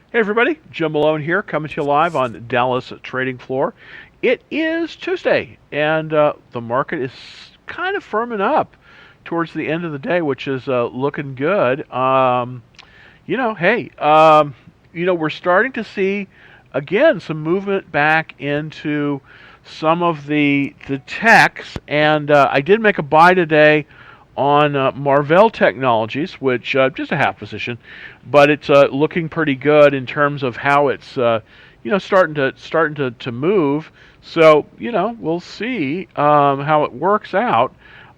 Hey everybody, Jim Malone here, coming to you live on Dallas Trading Floor. It is Tuesday, and the market is kind of firming up towards the end of the day, which is looking good. Hey, we're starting to see again some movement back into some of the techs, and I did make a buy today on Marvell Technologies, which just a half position, but it's looking pretty good in terms of how it's starting to move. So we'll see how it works out.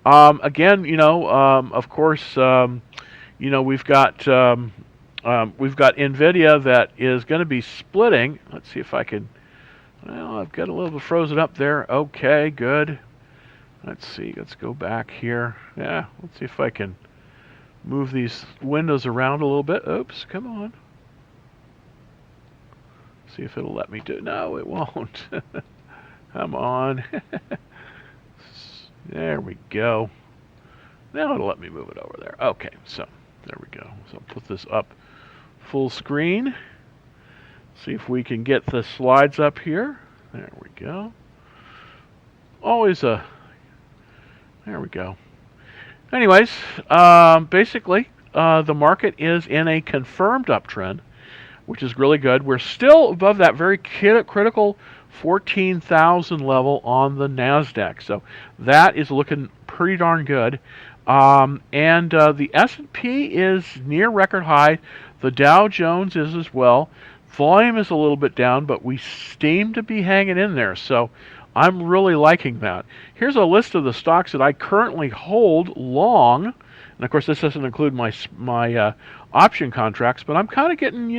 Again, of course, we've got Nvidia that is going to be splitting. Let's see if I can. Well, I've got a little bit frozen up there. Okay, good. Let's see. Let's go back here. Yeah, let's see if I can move these windows around a little bit. Oops, come on. See if it'll let me do. No, it won't. Come on. There we go. Now it'll let me move it over there. Okay, so there we go. So I'll put this up full screen. See if we can get the slides up here. There we go. Always a. There we go. Anyways, basically, the market is in a confirmed uptrend, which is really good. We're still above that very critical 14,000 level on the NASDAQ. So that is looking pretty darn good. And the S&P is near record high. The Dow Jones is as well. Volume is a little bit down, but we seem to be hanging in there. So I'm really liking that. Here's a list of the stocks that I currently hold long. And of course, this doesn't include my option contracts, but I'm kind of getting,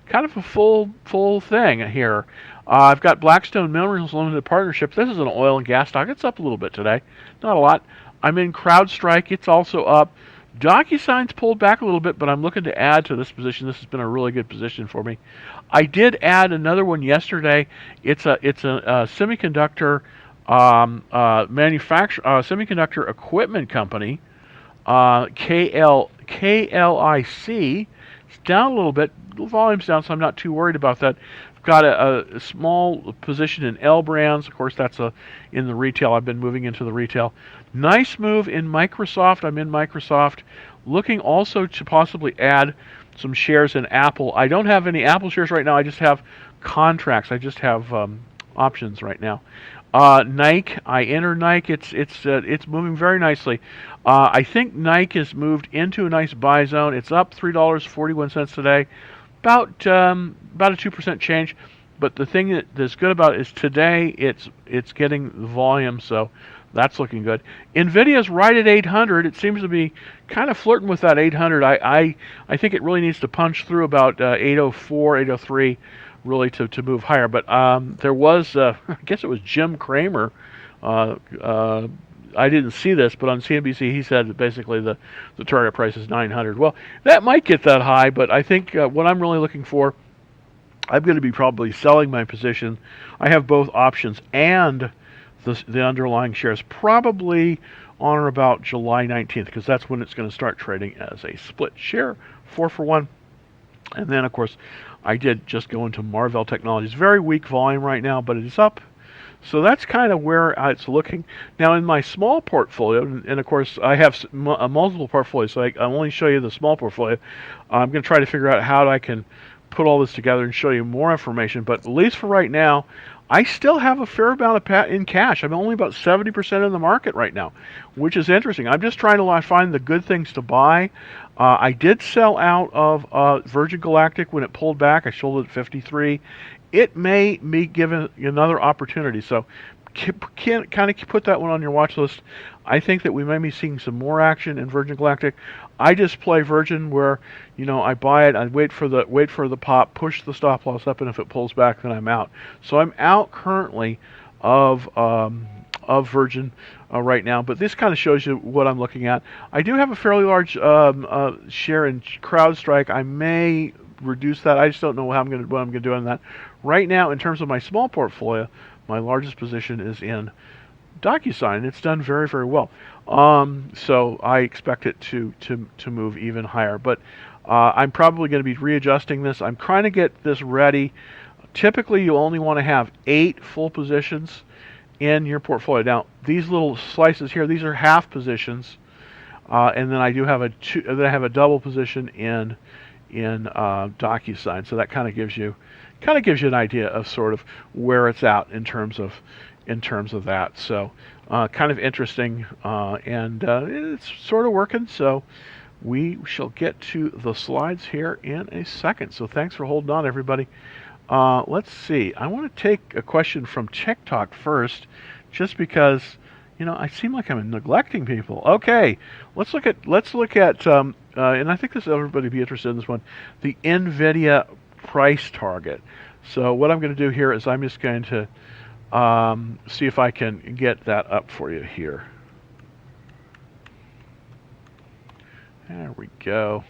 kind of a full thing here. I've got Blackstone Minerals Limited Partnership. This is an oil and gas stock. It's up a little bit today, not a lot. I'm in CrowdStrike. It's also up. DocuSign's pulled back a little bit, but I'm looking to add to this position. This has been a really good position for me. I did add another one yesterday. It's a semiconductor semiconductor equipment company, KLIC. It's down a little bit. The volume's down, so I'm not too worried about that. I've got a small position in L Brands. Of course, that's in the retail. I've been moving into the retail. Nice move in Microsoft. I'm in Microsoft. Looking also to possibly add some shares in Apple. I don't have any Apple shares right now. I just have contracts. I just have options right now. Nike. I entered Nike. It's moving very nicely. I think Nike has moved into a nice buy zone. It's up $3.41 today, about a 2% change. But the thing that's good about it is today it's getting volume, so that's looking good. Nvidia's right at 800. It seems to be kind of flirting with that 800. I think it really needs to punch through about 804, 803 really to move higher. But there was, I guess it was Jim Cramer. I didn't see this, but on CNBC he said that basically the target price is 900. Well, that might get that high, but I think what I'm really looking for, I'm going to be probably selling my position. I have both options and the underlying shares probably on or about July 19th, because that's when it's going to start trading as a split share, 4-for-1. And then, of course, I did just go into Marvell Technologies. Very weak volume right now, but it is up. So that's kind of where it's looking. Now, in my small portfolio, and of course, I have multiple portfolios, so I only show you the small portfolio. I'm going to try to figure out how I can put all this together and show you more information. But at least for right now, I still have a fair amount in cash. I'm only about 70% in the market right now, which is interesting. I'm just trying to find the good things to buy. I did sell out of Virgin Galactic when it pulled back. I sold it at 53. It may be given another opportunity. So can kind of put that one on your watch list. I think that we may be seeing some more action in Virgin Galactic. I just play Virgin where, I buy it, I wait for the pop, push the stop loss up, and if it pulls back, then I'm out. So I'm out currently of Virgin right now, but this kind of shows you what I'm looking at. I do have a fairly large share in CrowdStrike. I may reduce that. I just don't know what I'm going to do on that. Right now, in terms of my small portfolio, my largest position is in DocuSign. It's done very, very well. So I expect it to move even higher. But I'm probably going to be readjusting this. I'm trying to get this ready. Typically, you only want to have 8 full positions in your portfolio. Now, these little slices here, these are half positions, and then I do have a double position in DocuSign. So that kind of gives you an idea of sort of where it's at in terms of that. So kind of interesting, and it's sort of working. So we shall get to the slides here in a second. So thanks for holding on, everybody. Let's see. I want to take a question from TikTok first, just because I seem like I'm neglecting people. Okay, let's look at and I think everybody be interested in this one, the NVIDIA price target. So what I'm going to do here is I'm just going to see if I can get that up for you here. There we go.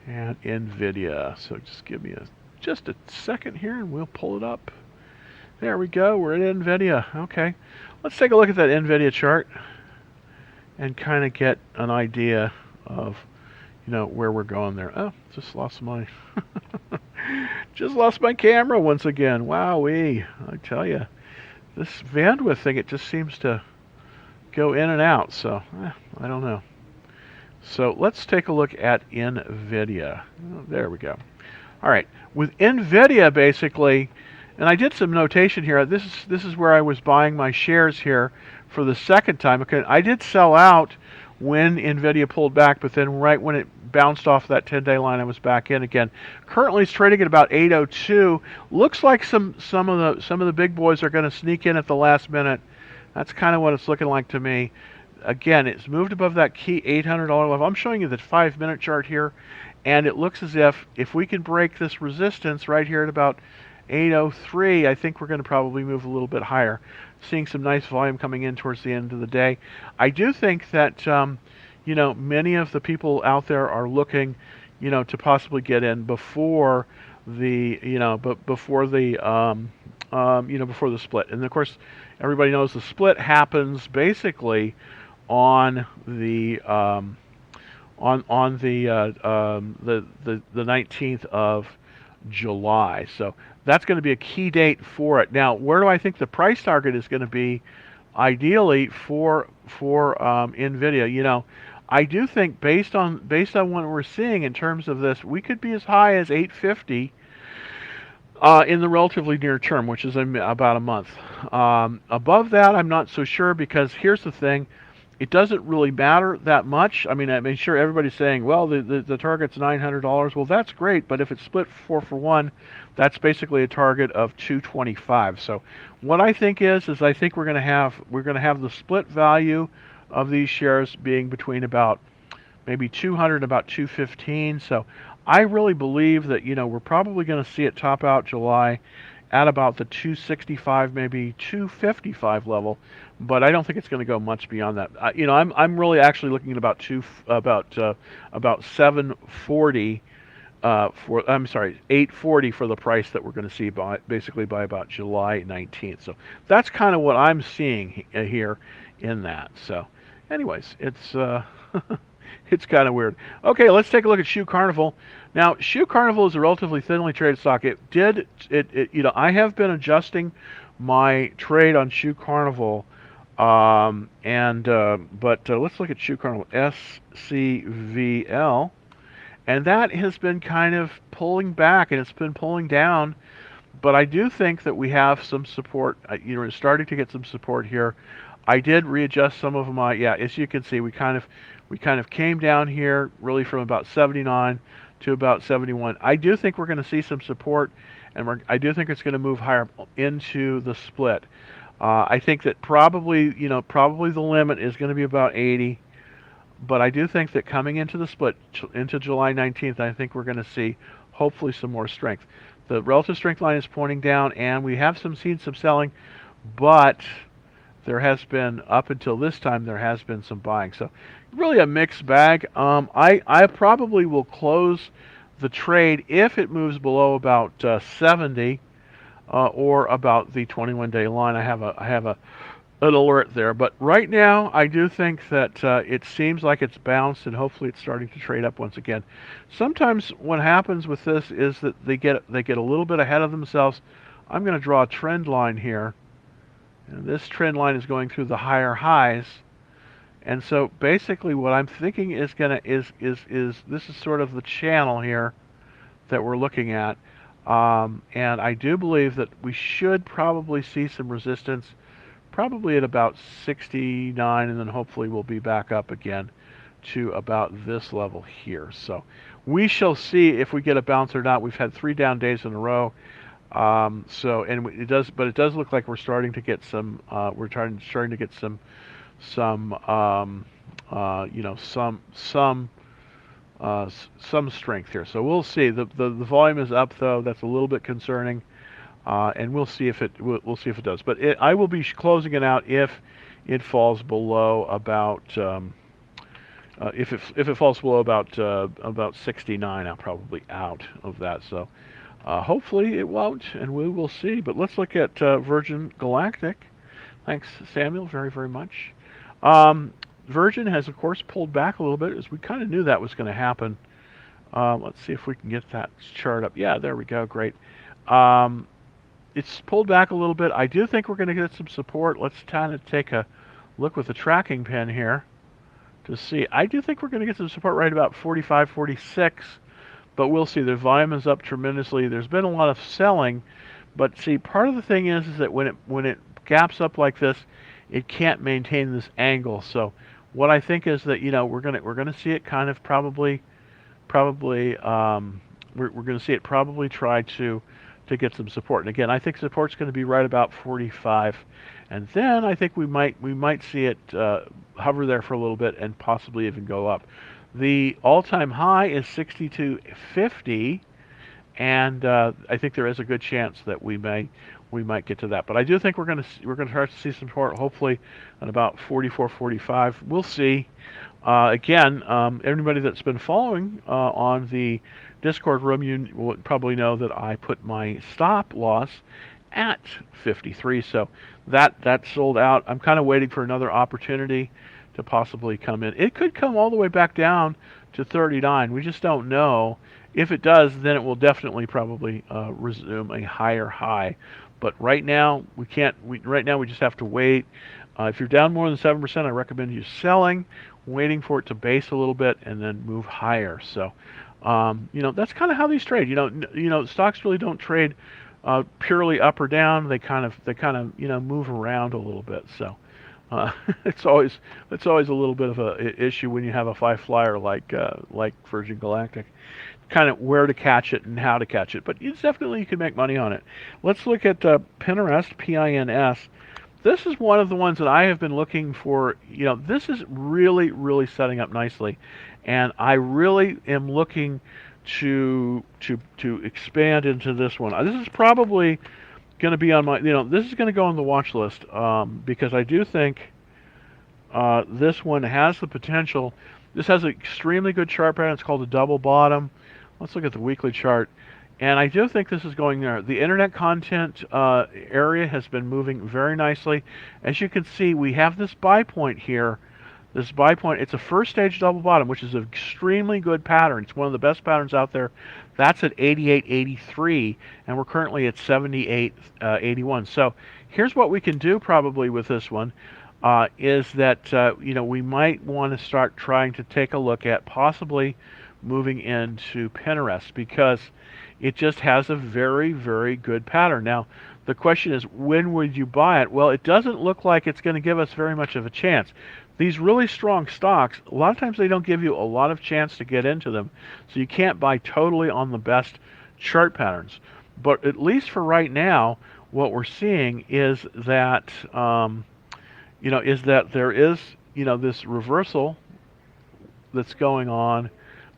And NVIDIA. So just give me just a second here and we'll pull it up. There we go. We're at NVIDIA. Okay. Let's take a look at that NVIDIA chart and kind of get an idea of where we're going there. Oh, just lost my just lost my camera once again. Wowee. I tell you, this bandwidth thing, it just seems to go in and out. So I don't know. So let's take a look at NVIDIA. Oh, there we go. All right, with NVIDIA basically, and I did some notation here. This is where I was buying my shares here for the second time. Okay, I did sell out when NVIDIA pulled back, but then right when it bounced off that 10-day line, I was back in again. Currently, it's trading at about 802. Looks like some of the big boys are going to sneak in at the last minute. That's kind of what it's looking like to me. Again, it's moved above that key $800 level. I'm showing you the 5-minute chart here, and it looks as if we can break this resistance right here at about 803, I think we're going to probably move a little bit higher. Seeing some nice volume coming in towards the end of the day. I do think that many of the people out there are looking, to possibly get in before the before the split. And of course, everybody knows the split happens basically on the 19th of July. So that's going to be a key date for it. Now, where do I think the price target is going to be ideally for NVIDIA? I do think based on what we're seeing in terms of this, we could be as high as 850 in the relatively near term, which is in about a month. Above that, I'm not so sure, because here's the thing. It doesn't really matter that much. I mean, sure, everybody's saying, well, the target's $900. Well, that's great, but if it's split 4 for 1, that's basically a target of 225. So, what I think is I think we're going to have the split value of these shares being between about maybe 200 and about 215. So, I really believe that we're probably going to see it top out July at about the 265, maybe 255 level, but I don't think it's going to go much beyond that. I'm really actually looking at about 740 840 for the price that we're going to see basically by about July 19th. So that's kind of what I'm seeing here in that. So, anyways, it's it's kind of weird. Okay, let's take a look at Shoe Carnival. Now, Shoe Carnival is a relatively thinly traded stock. I have been adjusting my trade on Shoe Carnival, but let's look at Shoe Carnival, SCVL, and that has been kind of pulling back, and it's been pulling down. But I do think that we have some support. We're starting to get some support here. I did readjust some of my, as you can see, we kind of came down here really from about 79 to about 71. I do think we're going to see some support, and I do think it's going to move higher into the split. I think that probably the limit is going to be about 80, but I do think that coming into the split into July 19th, I think we're going to see hopefully some more strength. The relative strength line is pointing down, and we have seen some selling, but there has been, up until this time, there has been some buying. So really a mixed bag. I probably will close the trade if it moves below about 70 or about the 21-day line. I have a an alert there. But right now, I do think that it seems like it's bounced, and hopefully it's starting to trade up once again. Sometimes what happens with this is that they get a little bit ahead of themselves. I'm going to draw a trend line here, and this trend line is going through the higher highs. And so basically, what I'm thinking is gonna is this is sort of the channel here that we're looking at. And I do believe that we should probably see some resistance, probably at about 69, and then hopefully we'll be back up again to about this level here. So we shall see if we get a bounce or not. We've had 3 down days in a row. And it does look like we're starting to get some. We're starting to get some you know some strength here. So we'll see. The volume is up though. That's a little bit concerning, and we'll see if we'll see if it does. But I will be closing it out if it falls below about if it falls below about 69. I'm probably out of that. So hopefully it won't, and we will see. But let's look at Virgin Galactic. Thanks, Samuel, very, very much. Virgin has, of course, pulled back a little bit, as we kind of knew that was going to happen. Let's see if we can get that chart up. Yeah, there we go. Great. It's pulled back a little bit. I do think we're going to get some support. Let's kind of take a look with the tracking pen here to see. I do think we're going to get some support right about 45, 46, but we'll see. The volume is up tremendously. There's been a lot of selling, but see, part of the thing is that when it gaps up like this, it can't maintain this angle. So what I think is that we're gonna see it kind of probably we're gonna see it probably try to get some support. And again, I think support's going to be right about 45, and then I think we might see it hover there for a little bit and possibly even go up. The all-time high is 62.50, and I think there is a good chance that we might get to that. But I do think we're going to start to see some support, hopefully at about 44, 45. We'll see. Again, everybody that's been following on the Discord room, you will probably know that I put my stop loss at 53. So that sold out. I'm kind of waiting for another opportunity to possibly come in. It could come all the way back down to 39. We just don't know. If it does, then it will definitely probably resume a higher high. But right now we can't. Right now we just have to wait. If you're down more than 7%, I recommend you selling, waiting for it to base a little bit and then move higher. So, that's kind of how these trade. Stocks really don't trade purely up or down. They kind of move around a little bit. So. It's always a little bit of a issue when you have a 5 flyer like Virgin Galactic, kind of where to catch it and how to catch it. But you can make money on it. Let's look at Pinterest, PINS. This is one of the ones that I have been looking for. This is really, really setting up nicely, and I really am looking to expand into this one. This is probably going to be on my, this is going to go on the watch list because I do think this one has the potential. This has an extremely good chart pattern. It's called a double bottom. Let's look at the weekly chart. And I do think this is going there. The internet content area has been moving very nicely. As you can see, we have this buy point here. This buy point, it's a first stage double bottom, which is an extremely good pattern. It's one of the best patterns out there. That's at 88.83, and we're currently at 78.81. So here's what we can do probably with this one, is that we might want to start trying to take a look at possibly moving into Pinterest, because it just has a very, very good pattern. Now, the question is, when would you buy it? Well, it doesn't look like it's going to give us very much of a chance. These really strong stocks, a lot of times they don't give you a lot of chance to get into them, so you can't buy totally on the best chart patterns. But at least for right now, what we're seeing is that there is this reversal that's going on.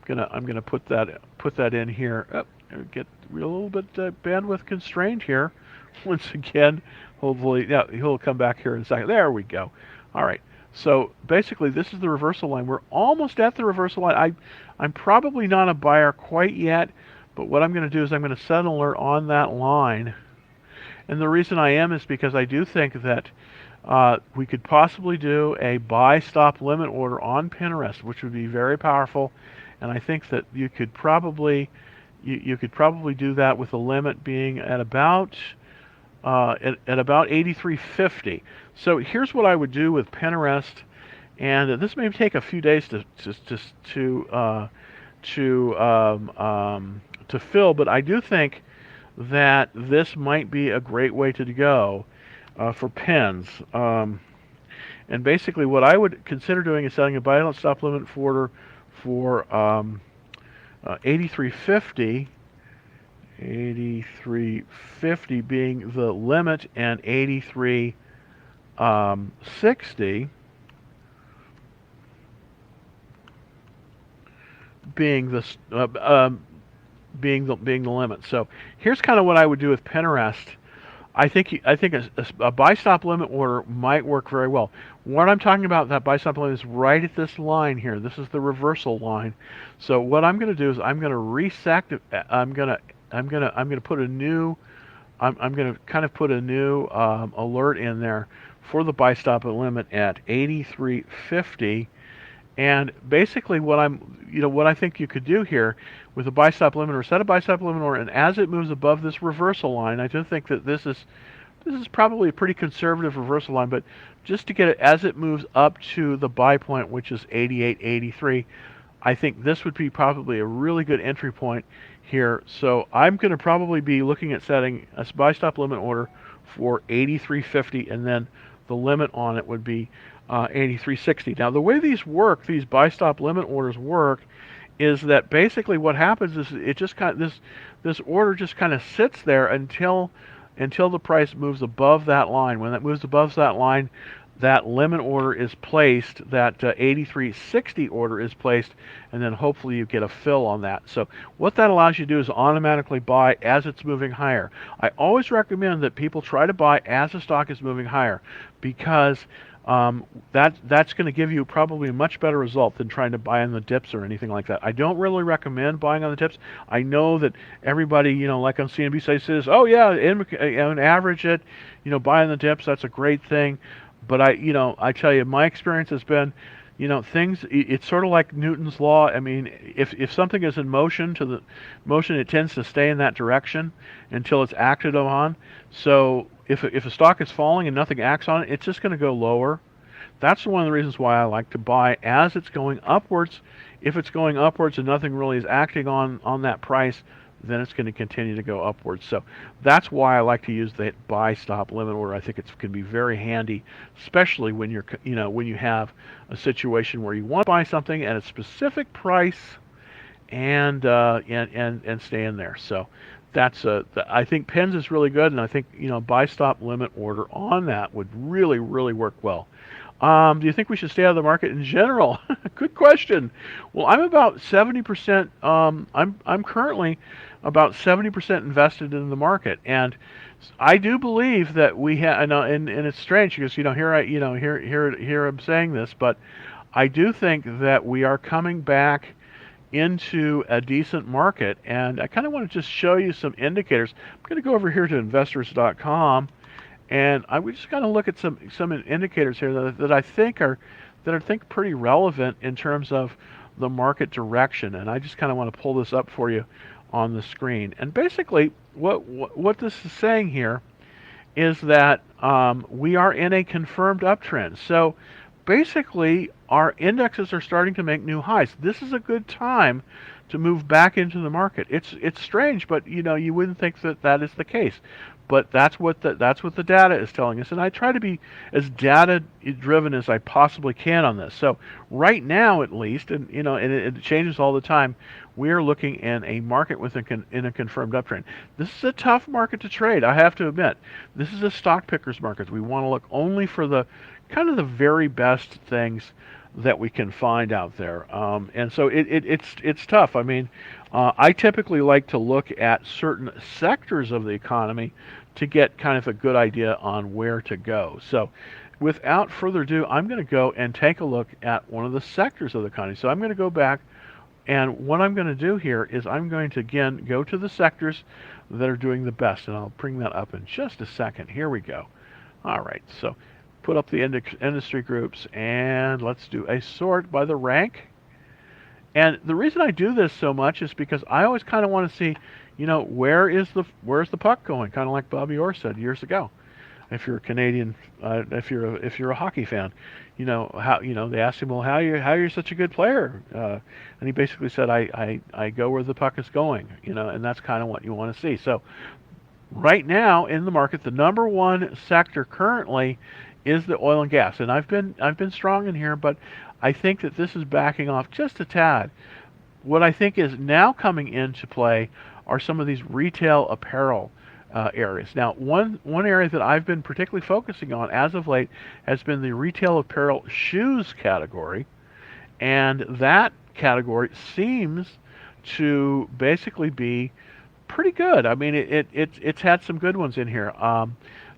I'm gonna put that in here. Get a little bit bandwidth constrained here. Once again, hopefully, he'll come back here in a second. There we go. All right. So basically, this is the reversal line. We're almost at the reversal line. I'm probably not a buyer quite yet, but what I'm going to do is I'm going to set an alert on that line. And the reason I am is because I do think that We could possibly do a buy stop limit order on Pinterest, which would be very powerful, and I think that you could probably do that with the limit being at about 83.50. So here's what I would do with Pinterest, and this may take a few days to fill, but I do think that this might be a great way to go for pins. And basically, what I would consider doing is setting a buy stop limit order for 83.50. 83.50 being the limit, and 83.60 being the being the limit. So here's kind of what I would do with Pinterest. I think a buy stop limit order might work very well. What I'm talking about, that buy stop limit, is right at this line here. This is the reversal line. So what I'm going to do is I'm going to resect. I'm going to put a new. I'm going to kind of put a new alert in there for the buy stop limit at 83.50. And basically, what I think you could do here with a buy stop limit, or set a buy stop limit order, and as it moves above this reversal line, I do think that this is probably a pretty conservative reversal line, but just to get it as it moves up to the buy point, which is 88.83, I think this would be probably a really good entry point here. So I'm going to probably be looking at setting a buy stop limit order for 83.50, and then the limit on it would be 83.60. Now, the way these buy stop limit orders work, is that basically what happens is it just kind of, this order just kind of sits there until the price moves above that line. When it moves above that line, that limit order is placed, that 83.60 order is placed, and then hopefully you get a fill on that. So what that allows you to do is automatically buy as it's moving higher. I always recommend that people try to buy as the stock is moving higher, because that's going to give you probably a much better result than trying to buy on the dips or anything like that. I don't really recommend buying on the dips. I know that everybody, like on CNBC says, oh yeah, and average it, buy on the dips. That's a great thing. But I tell you, my experience has been, it's sort of like Newton's law. I mean, if something is in motion, it tends to stay in that direction until it's acted on. So if a stock is falling and nothing acts on it, it's just going to go lower. That's one of the reasons why I like to buy as it's going upwards. If it's going upwards and nothing really is acting on that price, then it's going to continue to go upwards. So that's why I like to use the buy stop limit order. I think it can be very handy, especially when when you have a situation where you want to buy something at a specific price and stay in there. So that's I think Pens is really good, and I think buy stop limit order on that would really work well. Do you think we should stay out of the market in general? Good question. Well, I'm about 70%. I'm currently about 70% invested in the market, and I do believe that we have. And it's strange because here I'm saying this, but I do think that we are coming back into a decent market, and I kind of want to just show you some indicators. I'm going to go over here to investors.com. And I would just kind of look at some indicators here that I think are pretty relevant in terms of the market direction. And I just kind of want to pull this up for you on the screen. And basically, what this is saying here is that we are in a confirmed uptrend. So basically, our indexes are starting to make new highs. This is a good time to move back into the market. It's strange, but you wouldn't think that is the case. But that's what the data is telling us, and I try to be as data driven as I possibly can on this. So right now, at least, and it changes all the time, we are looking in a market in a confirmed uptrend. This is a tough market to trade, I have to admit. This is a stock pickers market. We want to look only for the kind of the very best things that we can find out there, and so it's tough. I mean, I typically like to look at certain sectors of the economy to get kind of a good idea on where to go. So without further ado, I'm going to go and take a look at one of the sectors of the economy. So I'm going to go back, and what I'm going to do here is I'm going to again go to the sectors that are doing the best, and I'll bring that up in just a second. Here we go. All right, so put up the industry groups and let's do a sort by the rank. And the reason I do this so much is because I always kind of want to see, where's the puck going? Kind of like Bobby Orr said years ago. If you're a Canadian, if you're a hockey fan, how they asked him, well, how you're such a good player, and he basically said, I go where the puck is going, and that's kind of what you want to see. So right now in the market, the number one sector currently is the oil and gas, and I've been strong in here, but I think that this is backing off just a tad. What I think is now coming into play are some of these retail apparel areas. Now, one area that I've been particularly focusing on as of late has been the retail apparel shoes category, and that category seems to basically be pretty good. I mean, it's had some good ones in here.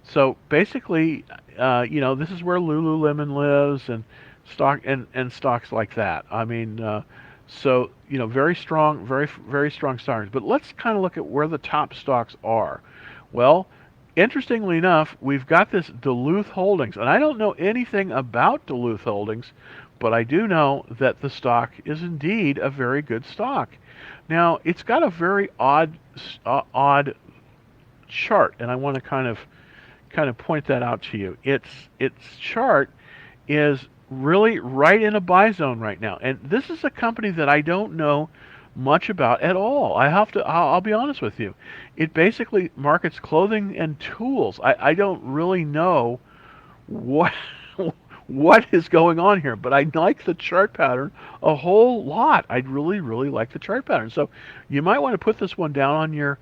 So basically, this is where Lululemon lives and stocks like that. I mean, so very strong, very strong stocks. But let's kind of look at where the top stocks are. Well, interestingly enough, we've got this Duluth Holdings, and I don't know anything about Duluth Holdings, but I do know that the stock is indeed a very good stock. Now, it's got a very odd chart, and I want to kind of point that out to you. Its chart is really right in a buy zone right now, and this is a company that I don't know much about at all. I'll be honest with you. It basically markets clothing and tools. I don't really know what what is going on here, but I like the chart pattern a whole lot. I really like the chart pattern. So you might want to put this one down on your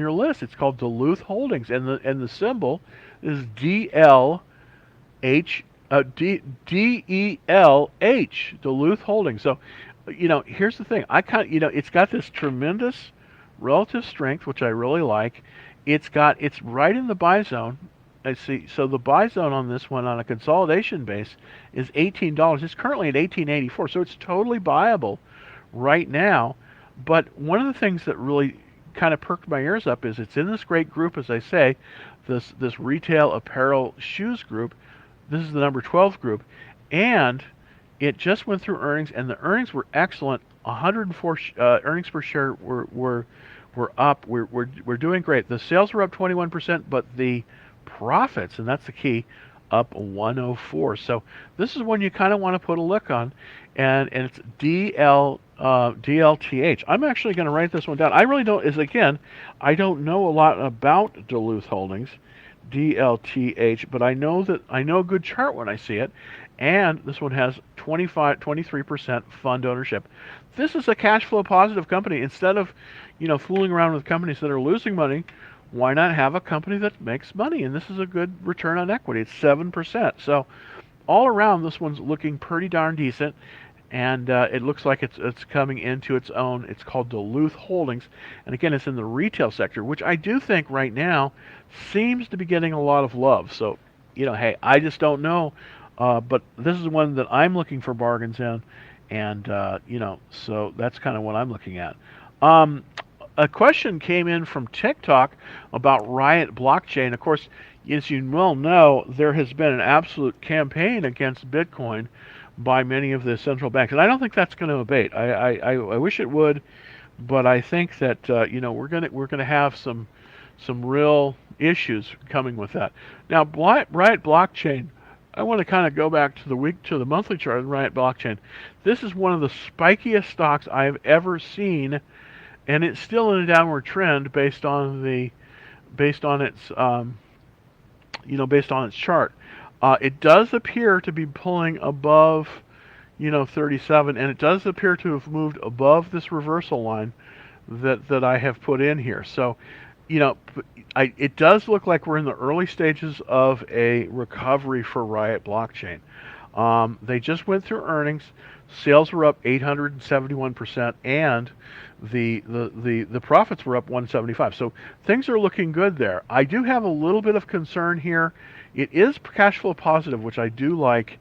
list. It's called Duluth Holdings, and the symbol is DLH. DELH, Duluth Holdings. So, here's the thing. It's got this tremendous relative strength, which I really like. It's right in the buy zone. I see. So the buy zone on this one on a consolidation base is $18. It's currently at $18.84, so it's totally buyable right now. But one of the things that really kind of perked my ears up is it's in this great group, as I say, this retail apparel shoes group. This is the number 12 group, and it just went through earnings, and the earnings were excellent. 104 earnings per share were up. We're doing great. The sales were up 21%, but the profits, and that's the key, up 104. So this is one you kind of want to put a look on, and it's DLTH. I'm actually going to write this one down. I really don't. I don't know a lot about Duluth Holdings. DLTH, but I know a good chart when I see it, and this one has 23% fund ownership. This is a cash flow positive company. Instead of, fooling around with companies that are losing money, why not have a company that makes money? And this is a good return on equity. It's 7%. So all around, this one's looking pretty darn decent. And it looks like it's coming into its own. It's called Duluth Holdings, and again, it's in the retail sector, which I do think right now seems to be getting a lot of love. So, hey, I just don't know, but this is one that I'm looking for bargains in, and so that's kind of what I'm looking at. A question came in from TikTok about Riot Blockchain. Of course, as you well know, there has been an absolute campaign against Bitcoin by many of the central banks, and I don't think that's going to abate. I wish it would, but I think that we're gonna have some real issues coming with that. Now, Riot Blockchain. I want to kind of go back to the monthly chart of Riot Blockchain. This is one of the spikiest stocks I have ever seen, and it's still in a downward trend based on its chart. It does appear to be pulling above, 37, and it does appear to have moved above this reversal line that I have put in here. So, it does look like we're in the early stages of a recovery for Riot Blockchain. They just went through earnings. Sales were up 871%, and the profits were up 175. So things are looking good there. I do have a little bit of concern here. It is cash flow positive, which I do like,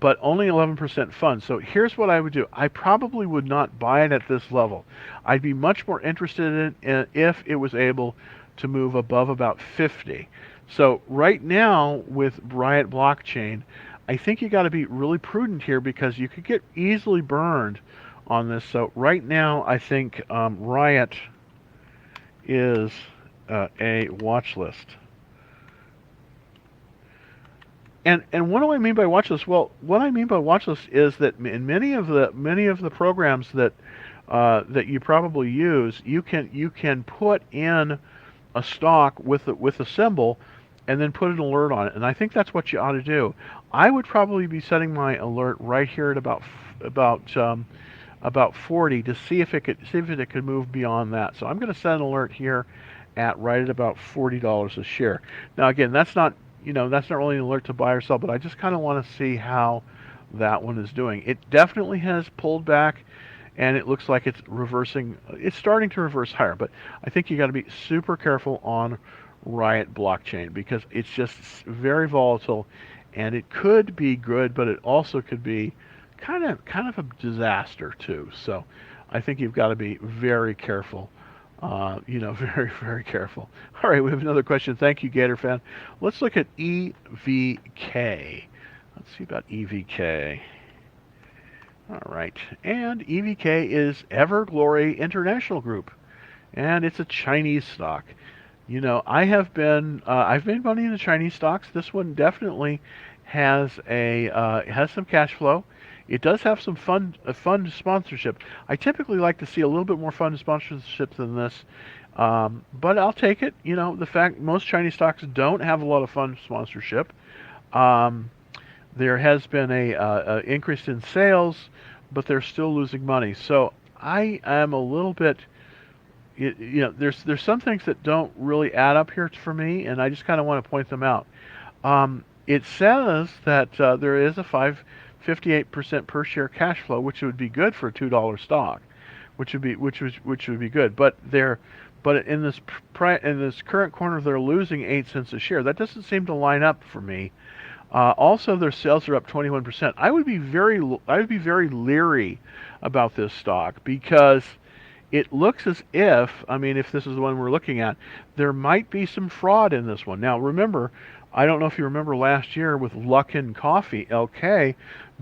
but only 11% fund. So here's what I would do. I probably would not buy it at this level. I'd be much more interested in if it was able to move above about 50. So right now with Riot Blockchain, I think you got to be really prudent here because you could get easily burned on this. So right now, I think Riot is a watch list. And what do I mean by watch list? Well, what I mean by watch list is that in many of the programs that you probably use, you can put in a stock with a symbol, and then put an alert on it. And I think that's what you ought to do. I would probably be setting my alert right here at about 40 to see if it could move beyond that. So I'm going to set an alert here at right at about $40 a share. Now again, that's not really an alert to buy or sell, but I just kind of want to see how that one is doing. It definitely has pulled back, and it looks like it's reversing. It's starting to reverse higher, but I think you got to be super careful on Riot Blockchain because it's just very volatile, and it could be good, but it also could be kind of a disaster too. So I think you've got to be very careful. Very, very careful. All right, we have another question. Thank you, Gator fan. Let's look at EVK. Let's see about EVK. All right, and EVK is Everglory International Group, and it's a Chinese stock. I've made money in the Chinese stocks. This one definitely has some cash flow. It does have some fund sponsorship. I typically like to see a little bit more fund sponsorship than this, but I'll take it. The fact most Chinese stocks don't have a lot of fund sponsorship. Um, there has been a increase in sales, but they're still losing money. So I am a little bit, there's some things that don't really add up here for me, and I just kind of want to point them out. It says that there is a 58% per share cash flow, which would be good for a $2 stock, which would be good. But in this current corner, they're losing 8 cents a share. That doesn't seem to line up for me. Also, their sales are up 21%. I would be very leery about this stock because it looks as if, I mean, if this is the one we're looking at, there might be some fraud in this one. Now, remember, I don't know if you remember last year with Luckin Coffee, LK,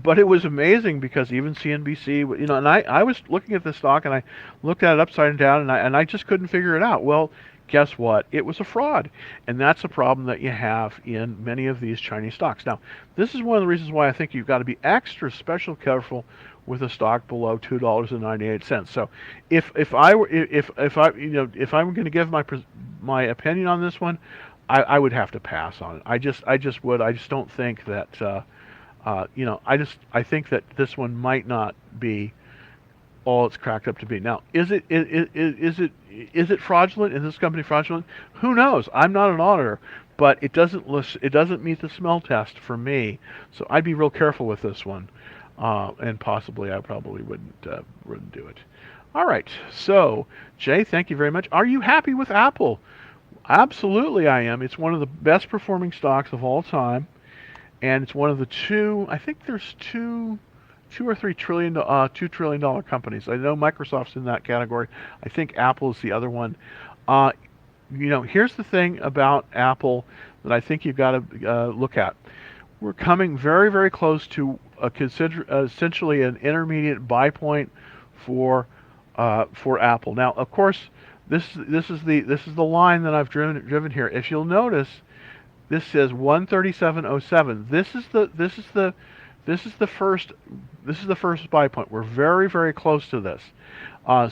but it was amazing because even CNBC, and I was looking at this stock and I looked at it upside down and I just couldn't figure it out. Well, guess what? It was a fraud. And that's a problem that you have in many of these Chinese stocks. Now, this is one of the reasons why I think you've got to be extra special careful with a stock below $2.98. So if I'm going to give my opinion on this one, I would have to pass on it. I just would. I just don't think that I think that this one might not be all it's cracked up to be. Now, is it fraudulent? Is this company fraudulent? Who knows? I'm not an auditor, but it doesn't meet the smell test for me. So I'd be real careful with this one, and possibly I probably wouldn't do it. All right. So Jay, thank you very much. Are you happy with Apple? Absolutely, I am. It's one of the best performing stocks of all time, and it's one of the two. I think there's two or three $2 trillion companies. I know Microsoft's in that category. I think Apple is the other one. Uh, Here's the thing about Apple that I think you've got to look at. We're coming very, very close to essentially an intermediate buy point for Apple. Now, of course, this is the line that I've driven here. If you'll notice, this says 137.07. This is the first buy point. We're very, very close to this.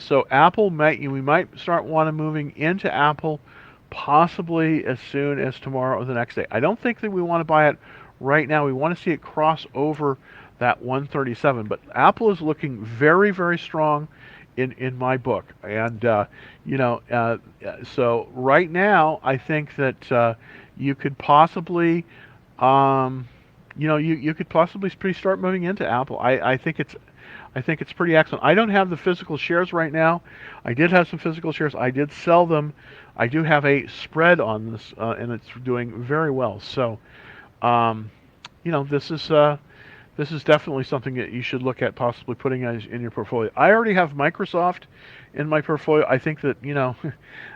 So we might start moving into Apple possibly as soon as tomorrow or the next day. I don't think that we want to buy it right now. We want to see it cross over that 137. But Apple is looking very, very strong in my book. And so right now I think that you could possibly you could possibly start moving into Apple. I think it's pretty excellent. I don't have the physical shares right now. I did have some physical shares. I did sell them. I do have a spread on this, and it's doing very well. So, this is this is definitely something that you should look at possibly putting in your portfolio. I already have Microsoft in my portfolio. I think that,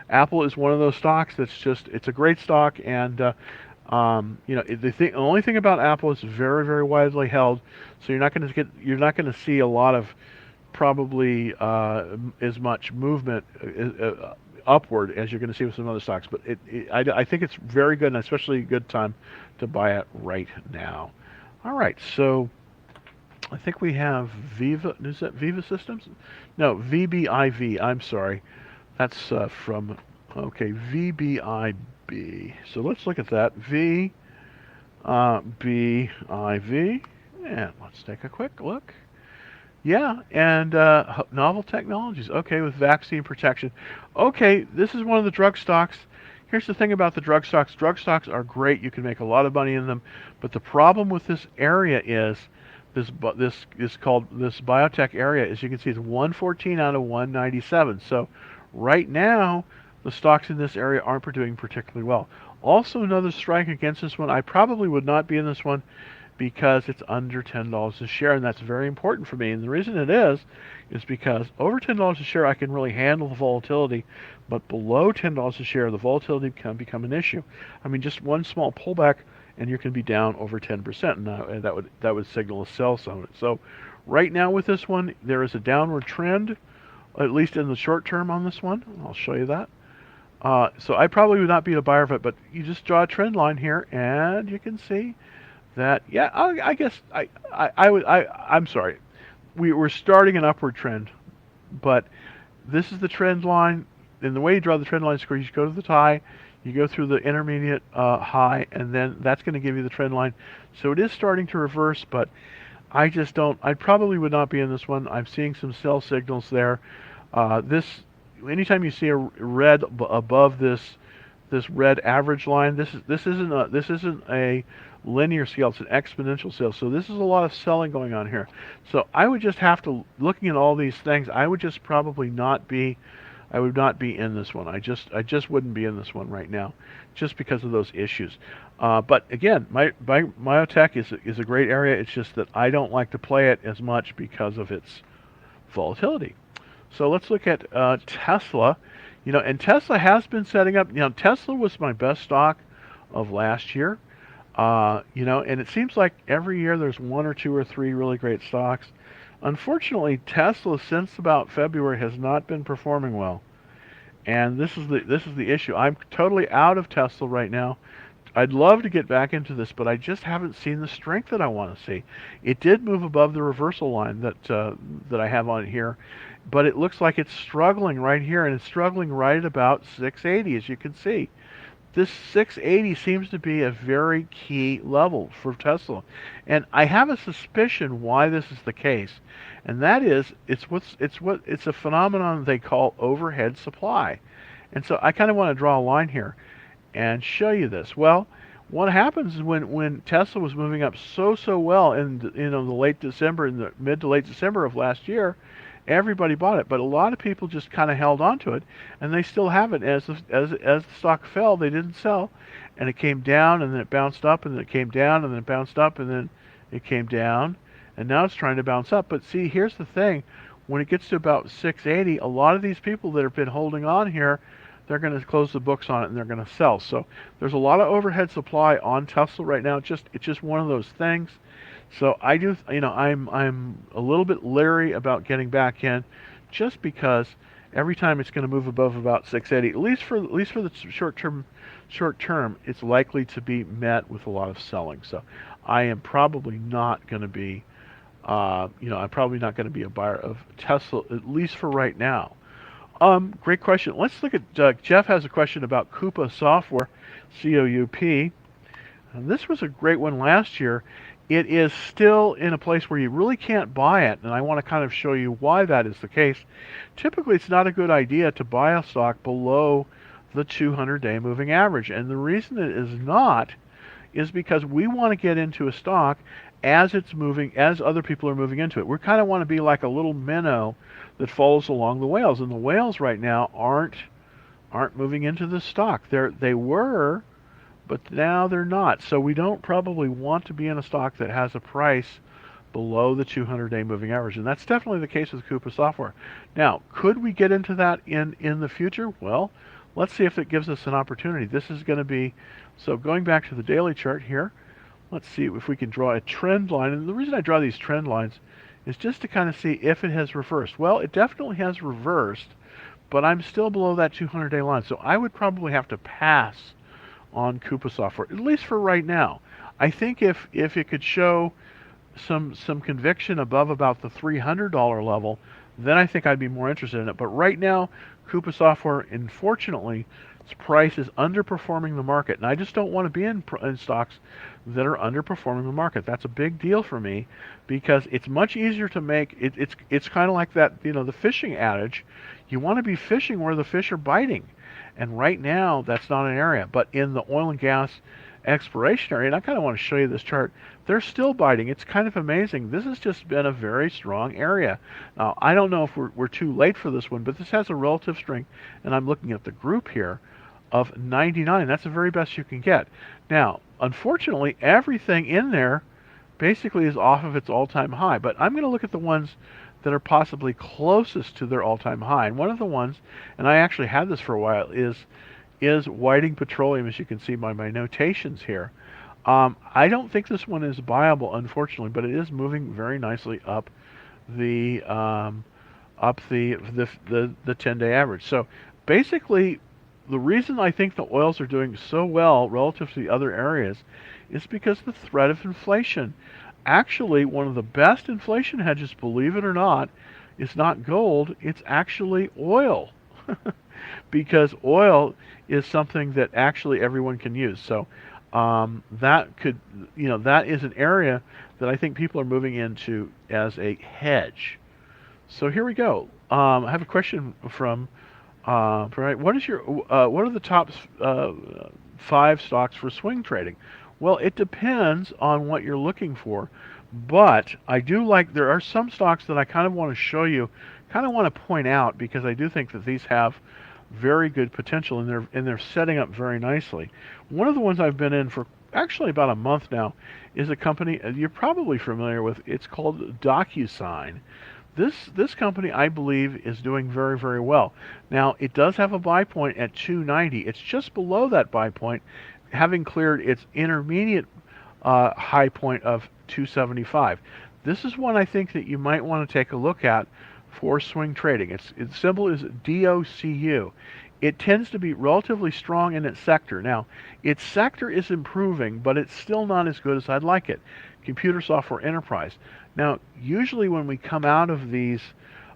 Apple is one of those stocks that's just, it's a great stock, and the only thing about Apple is very, very widely held, so you're not going to see a lot of probably as much movement upward as you're going to see with some other stocks. But I think it's very good, and especially a good time to buy it right now. All right, so I think we have Viva. Is that Viva Systems? No, VBIV. I'm sorry. That's from, okay, VBIB. So let's look at that. VBIV. And let's take a quick look. Yeah, and novel technologies. Okay, with vaccine protection. Okay, this is one of the drug stocks. Here's the thing about the drug stocks. Drug stocks are great. You can make a lot of money in them. But the problem with this area is this biotech area. As you can see, it's 114 out of 197. So right now, the stocks in this area aren't doing particularly well. Also, another strike against this one. I probably would not be in this one because it's under $10 a share, and that's very important for me. And the reason it is because over $10 a share, I can really handle the volatility, but below $10 a share, the volatility can become an issue. I mean, just one small pullback, and you can be down over 10%, and that would signal a sell zone. So, right now with this one, there is a downward trend, at least in the short term on this one. I'll show you that. So I probably would not be a buyer of it, but you just draw a trend line here, and you can see that, yeah, I guess I'm sorry. We're starting an upward trend, but this is the trend line. And the way you draw the trend line is you go to the high, you go through the intermediate high, and then that's going to give you the trend line. So it is starting to reverse, but I probably would not be in this one. I'm seeing some sell signals there. Anytime you see a red above this red average line, this isn't a linear scale, it's an exponential scale. So this is a lot of selling going on here. So I would just have to, looking at all these things, I would just probably not be in this one. I just wouldn't be in this one right now, just because of those issues. But again, biotech is a great area. It's just that I don't like to play it as much because of its volatility. So let's look at Tesla. And Tesla has been setting up. Tesla was my best stock of last year. And it seems like every year there's one or two or three really great stocks. Unfortunately, Tesla since about February has not been performing well, and this is the issue. I'm totally out of Tesla right now. I'd love to get back into this, but I just haven't seen the strength that I want to see. It did move above the reversal line that I have on here, but it looks like it's struggling right here, and it's struggling right at about 680, as you can see. This 680 seems to be a very key level for Tesla, and I have a suspicion why this is the case, and that is it's a phenomenon they call overhead supply, and so I kind of want to draw a line here and show you this. Well, what happens is when Tesla was moving up so well in the late December, in the mid to late December of last year, everybody bought it, but a lot of people just kind of held on to it, and they still have it. As the stock fell, they didn't sell, and it came down, and then it bounced up, and then it came down, and then it bounced up, and then it came down, and now it's trying to bounce up. But see, here's the thing: when it gets to about 680, a lot of these people that have been holding on here, they're going to close the books on it, and they're going to sell. So there's a lot of overhead supply on Tesla right now. It's just one of those things. So I'm a little bit leery about getting back in, just because every time it's going to move above about 680, at least for the short term, it's likely to be met with a lot of selling. So I am probably not going to be, I'm probably not going to be a buyer of Tesla, at least for right now. Great question. Let's look at Jeff has a question about Coupa Software, COUP. And this was a great one last year. It is still in a place where you really can't buy it, and I want to kind of show you why that is the case. Typically, it's not a good idea to buy a stock below the 200-day moving average, and the reason it is not is because we want to get into a stock as it's moving, as other people are moving into it. We kind of want to be like a little minnow that follows along the whales, and the whales right now aren't moving into the stock. They were, but now they're not. So we don't probably want to be in a stock that has a price below the 200-day moving average, and that's definitely the case with Coupa Software. Now, could we get into that in the future? Well, let's see if it gives us an opportunity. This is going to be, so going back to the daily chart here, let's see if we can draw a trend line. And the reason I draw these trend lines is just to kind of see if it has reversed. Well, it definitely has reversed, but I'm still below that 200-day line. So I would probably have to pass on Coupa Software, at least for right now. I think if it could show some conviction above about the $300 level, then I think I'd be more interested in it. But right now, Coupa Software, unfortunately, its price is underperforming the market, and I just don't want to be in stocks that are underperforming the market. That's a big deal for me because it's much easier to make. It's kind of like that, the fishing adage. You want to be fishing where the fish are biting, and right now that's not an area. But in the oil and gas exploration area, and I kind of want to show you this chart, they're still biting. It's kind of amazing. This has just been a very strong area. Now, I don't know if we're too late for this one, but this has a relative strength, and I'm looking at the group here of 99. That's the very best you can get. Now, unfortunately, everything in there basically is off of its all-time high, but I'm going to look at the ones that are possibly closest to their all-time high. And one of the ones, and I actually had this for a while, is Whiting Petroleum, as you can see by my notations here. I don't think this one is viable, unfortunately, but it is moving very nicely up the 10-day average. So basically, the reason I think the oils are doing so well relative to the other areas is because the threat of inflation. Actually, one of the best inflation hedges, believe it or not, is not gold, it's actually oil. Because oil is something that actually everyone can use. So that is an area that I think people are moving into as a hedge. So here we go. I have a question from right. What are the top 5 stocks for swing trading? Well, it depends on what you're looking for, but I do like, there are some stocks that I kind of want to show you, kind of want to point out, because I do think that these have very good potential, and they're setting up very nicely. One of the ones I've been in for actually about a month now is a company you're probably familiar with. It's called DocuSign. This company, I believe, is doing very, very well. Now, it does have a buy point at 290. It's just below that buy point, having cleared its intermediate high point of 275. This is one I think that you might want to take a look at for swing trading. Its symbol is DOCU. It tends to be relatively strong in its sector. Now, its sector is improving, but it's still not as good as I'd like it. Computer software enterprise. Now, usually when we come out of these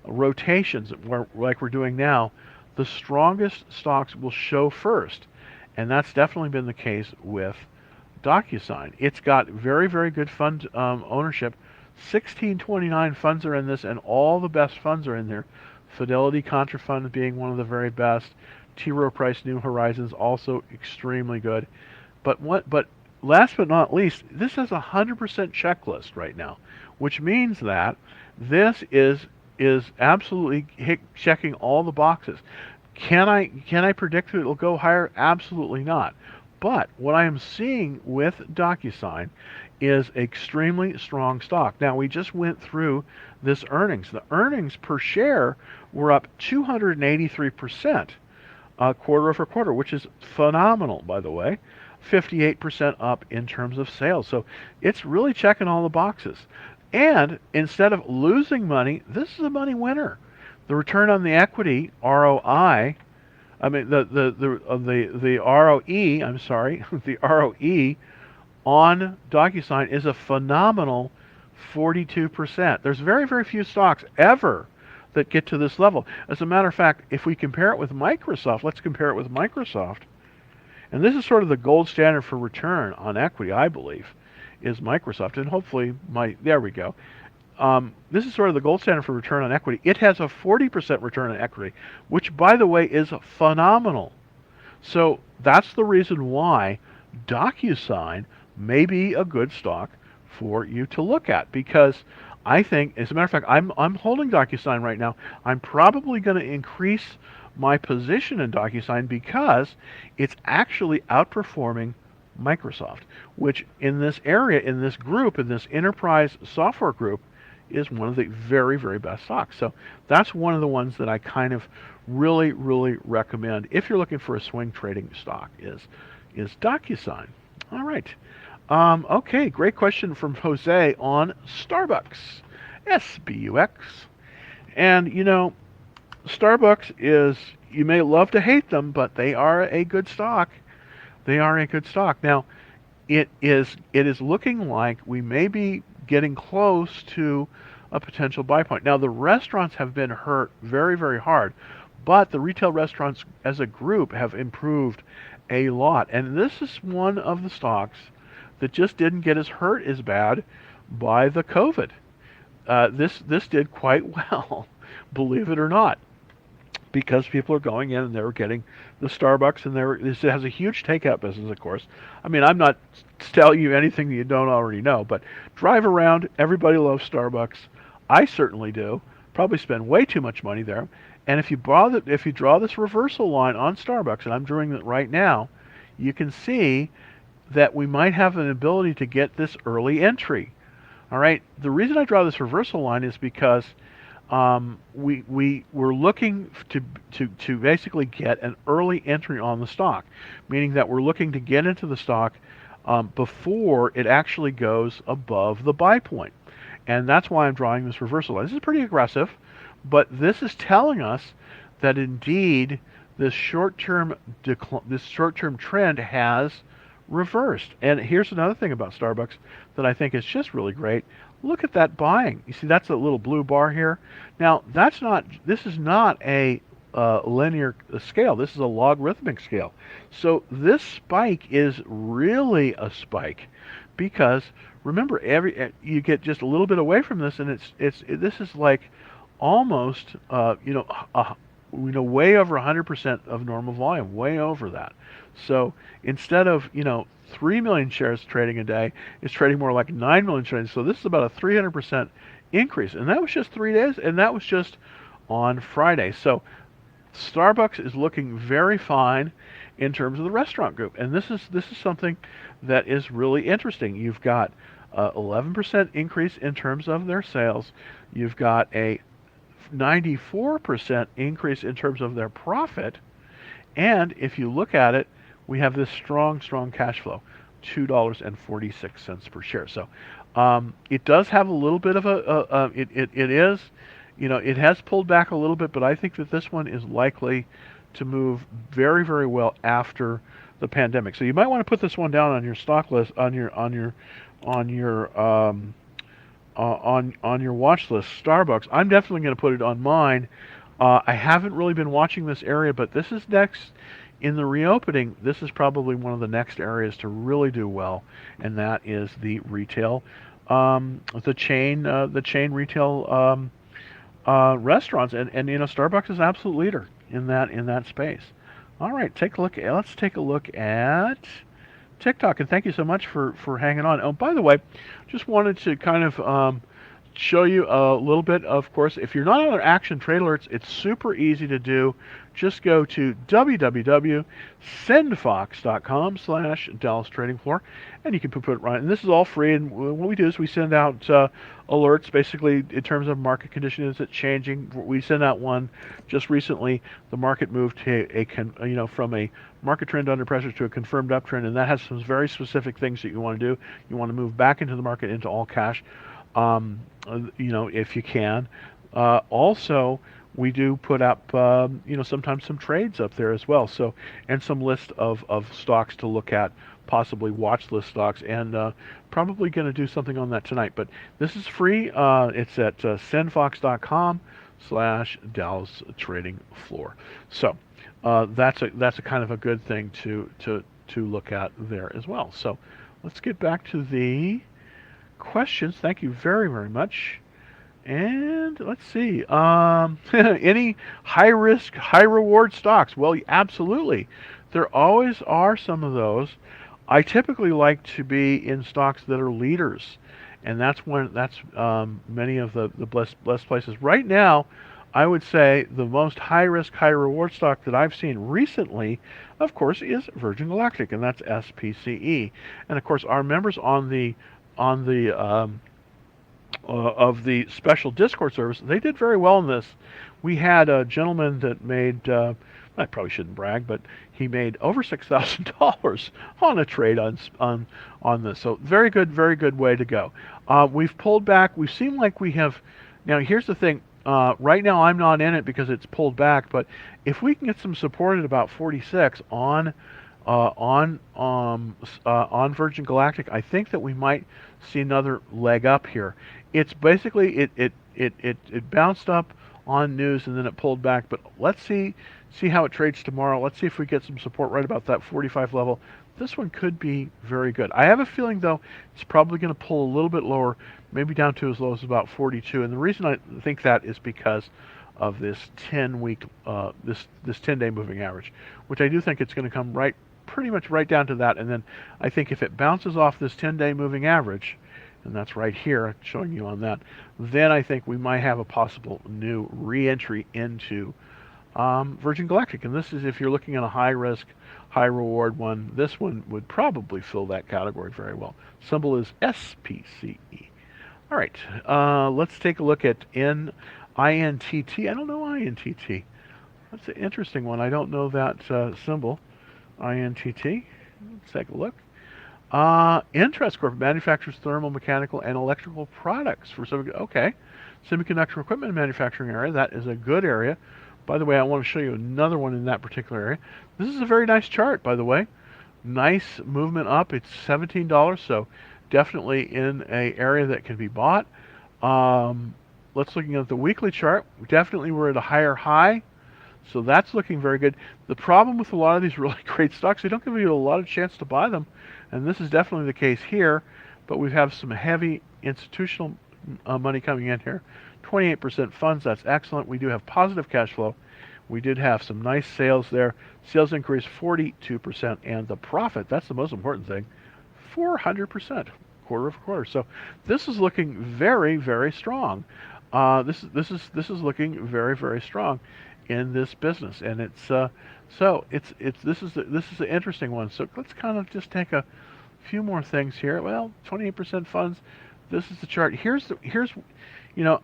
rotations, like we're doing now, the strongest stocks will show first. And that's definitely been the case with DocuSign. It's got very, very good fund ownership. 1629 funds are in this, and all the best funds are in there. Fidelity Contra Fund being one of the very best. T. Rowe Price New Horizons also extremely good. But last but not least, this has a 100% checklist right now, which means that this is absolutely checking all the boxes. Can I predict that it'll go higher? Absolutely not. But what I am seeing with DocuSign is extremely strong stock. Now, we just went through this earnings. The earnings per share were up 283% quarter over quarter, which is phenomenal, by the way. 58% up in terms of sales. So it's really checking all the boxes. And instead of losing money, this is a money winner. The return on the equity, ROI, I mean the ROE, I'm sorry, the ROE on DocuSign is a phenomenal 42%. There's very, very few stocks ever that get to this level. As a matter of fact, if we compare it with Microsoft, let's compare it with Microsoft. And this is sort of the gold standard for return on equity, I believe, is Microsoft. And hopefully, there we go. This is sort of the gold standard for return on equity. It has a 40% return on equity, which, by the way, is phenomenal. So that's the reason why DocuSign may be a good stock for you to look at, because I think, as a matter of fact, I'm holding DocuSign right now. I'm probably going to increase my position in DocuSign because it's actually outperforming Microsoft, which in this area, in this group, in this enterprise software group, is one of the very, very best stocks. So that's one of the ones that I kind of really, really recommend if you're looking for a swing trading stock is DocuSign. All right. Okay, great question from Jose on Starbucks. SBUX. And Starbucks is, you may love to hate them, but they are a good stock. They are a good stock. Now, it is looking like we may be getting close to a potential buy point. Now, the restaurants have been hurt very, very hard, but the retail restaurants as a group have improved a lot. And this is one of the stocks that just didn't get as hurt as bad by the COVID. This did quite well, believe it or not, because people are going in and they're getting the Starbucks, and this has a huge takeout business, of course. I mean, I'm not telling you anything that you don't already know, but drive around, everybody loves Starbucks. I certainly do. Probably spend way too much money there. And if you draw this reversal line on Starbucks, and I'm drawing it right now, you can see that we might have an ability to get this early entry. All right. The reason I draw this reversal line is because we're looking to basically get an early entry on the stock, meaning that we're looking to get into the stock before it actually goes above the buy point. And that's why I'm drawing this reversal line. This is pretty aggressive, but this is telling us that indeed this short-term trend has reversed. And here's another thing about Starbucks that I think is just really great. Look at that buying. You see, that's a little blue bar here. Now, this is not a linear scale. This is a logarithmic scale. So this spike is really a spike because remember, you get just a little bit away from this, and this is like almost way over 100% of normal volume, way over that. So instead of 3 million shares trading a day, it's trading more like 9 million shares. So this is about a 300% increase, and that was just 3 days, and that was just on Friday. So Starbucks is looking very fine in terms of the restaurant group, and this is something that is really interesting. You've got 11% increase in terms of their sales. You've got a 94% increase in terms of their profit, and if you look at it, we have this strong cash flow, $2.46 per share. So it does have a little bit of it has pulled back a little bit, but I think that this one is likely to move very, very well after the pandemic. So you might want to put this one down on your stock list, on your watch list. Starbucks. I'm definitely going to put it on mine. I haven't really been watching this area, but this is next. In the reopening, this is probably one of the next areas to really do well, and that is the retail, the chain retail restaurants, and Starbucks is an absolute leader in that space. All right, let's take a look at TikTok, and thank you so much for hanging on. Oh, by the way, just wanted to kind of show you a little bit. Of course, if you're not on Action Trade Alerts, it's super easy to do. Just go to www.sendfox.com/Dallas Trading Floor, and you can put it right. And this is all free. And what we do is we send out alerts, basically in terms of market conditions. Is it changing? We sent out one just recently. The market moved to from a market trend under pressure to a confirmed uptrend, and that has some very specific things that you want to do. You want to move back into the market into all cash. If you can. Also, we do put up, sometimes some trades up there as well. So, and some list of stocks to look at, possibly watch list stocks, and probably going to do something on that tonight. But this is free. It's at sendfox.com/Dallas Trading Floor. So that's a kind of a good thing to look at there as well. So let's get back to the questions. Thank you very, very much. And let's see, any high risk, high reward stocks? Well, absolutely. There always are some of those. I typically like to be in stocks that are leaders, and that's many of the blessed places. Right now, I would say the most high risk, high reward stock that I've seen recently, of course, is Virgin Galactic, and that's SPCE. And of course, our members on the of the special Discord service, they did very well in this. We had a gentleman that made, I probably shouldn't brag, but he made over $6,000 on a trade on this. So very good way to go. We've pulled back. We seem like we have. Now here's the thing. Right now I'm not in it because it's pulled back. But if we can get some support at about 46 on Virgin Galactic, I think that we might see another leg up here. It's basically it bounced up on news and then it pulled back. But let's see how it trades tomorrow. Let's see if we get some support right about that 45 level. This one could be very good. I have a feeling though it's probably going to pull a little bit lower, maybe down to as low as about 42. And the reason I think that is because of this 10-week, this 10-day moving average, which I do think it's going to come pretty much right down to that. And then I think if it bounces off this 10-day moving average, and that's right here showing you on that, then I think we might have a possible new re-entry into Virgin Galactic. And this is if you're looking at a high risk, high reward one. This one would probably fill that category very well. Symbol is SPCE. All right, let's take a look at INTT. I don't know INTT. That's an interesting one. I don't know that symbol. INTT. Let's take a look. Interest Corp manufactures thermal, mechanical, and electrical products for semiconductor equipment manufacturing area. That is a good area. By the way, I want to show you another one in that particular area. This is a very nice chart, by the way. Nice movement up. It's $17, so definitely in an area that can be bought. Let's looking at the weekly chart. Definitely we're at a higher high. So that's looking very good. The problem with a lot of these really great stocks, they don't give you a lot of chance to buy them. And this is definitely the case here. But we have some heavy institutional money coming in here. 28% funds, that's excellent. We do have positive cash flow. We did have some nice sales there. Sales increased 42%. And the profit, that's the most important thing, 400%, quarter over quarter. So this is looking very, very strong. This is looking very, very strong in this business, and it's this is an interesting one. So let's kind of just take a few more things here. Well, 28% funds. This is the chart. Here's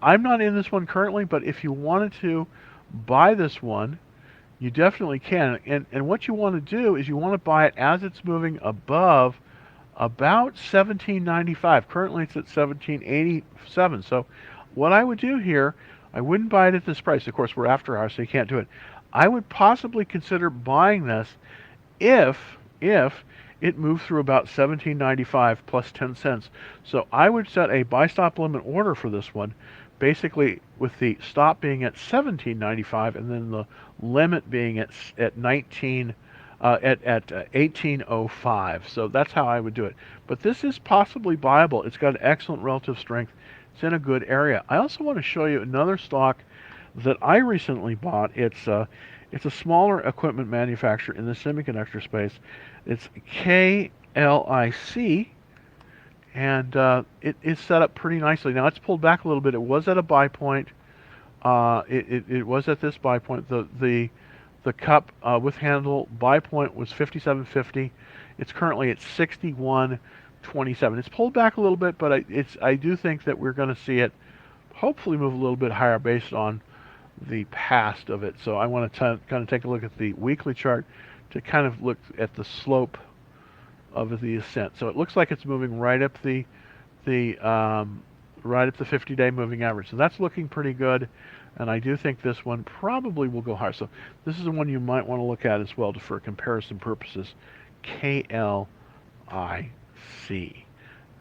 I'm not in this one currently, but if you wanted to buy this one, you definitely can. And what you want to do is you want to buy it as it's moving above about 1795. Currently it's at 1787. So what I would do here, I wouldn't buy it at this price. Of course, we're after hours, so you can't do it. I would possibly consider buying this if it moved through about 1795 plus 10 cents. So I would set a buy stop limit order for this one, basically with the stop being at 1795 and then the limit being at 1805. So that's how I would do it. But this is possibly buyable. It's got excellent relative strength. It's in a good area. I also want to show you another stock that I recently bought. It's a smaller equipment manufacturer in the semiconductor space. It's KLIC, and it is set up pretty nicely. Now it's pulled back a little bit. It was at a buy point. It was at this buy point. The cup with handle buy point was 57.50. It's currently at 61.27. It's pulled back a little bit, but I do think that we're going to see it hopefully move a little bit higher based on the past of it. So I want to kind of take a look at the weekly chart to kind of look at the slope of the ascent. So it looks like it's moving right up the 50-day moving average. So that's looking pretty good, and I do think this one probably will go higher. So this is the one you might want to look at as well for comparison purposes. KLIC.